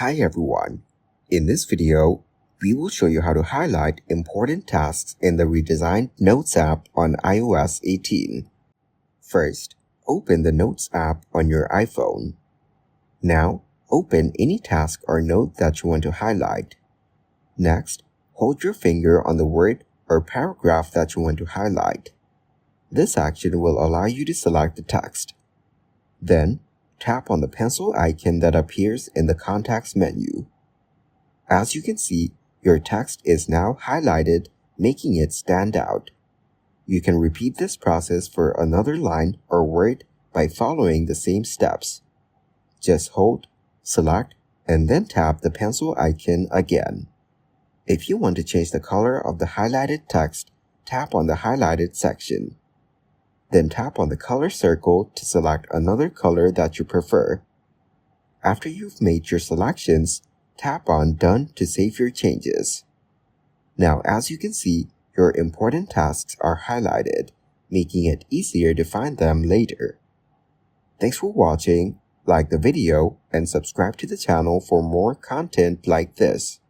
Hi everyone. In this video, we will show you how to highlight important tasks in the redesigned Notes app on iOS 18. First, open the Notes app on your iPhone. Now, open any task or note that you want to highlight. Next, hold your finger on the word or paragraph that you want to highlight. This action will allow you to select the text. Then, tap on the pencil icon that appears in the context menu. As you can see, your text is now highlighted, making it stand out. You can repeat this process for another line or word by following the same steps. Just hold, select, and then tap the pencil icon again. If you want to change the color of the highlighted text, tap on the highlighted section. Then tap on the color circle to select another color that you prefer. After you've made your selections, tap on Done to save your changes. Now, as you can see, your important tasks are highlighted, making it easier to find them later. Thanks for watching, like the video, and subscribe to the channel for more content like this.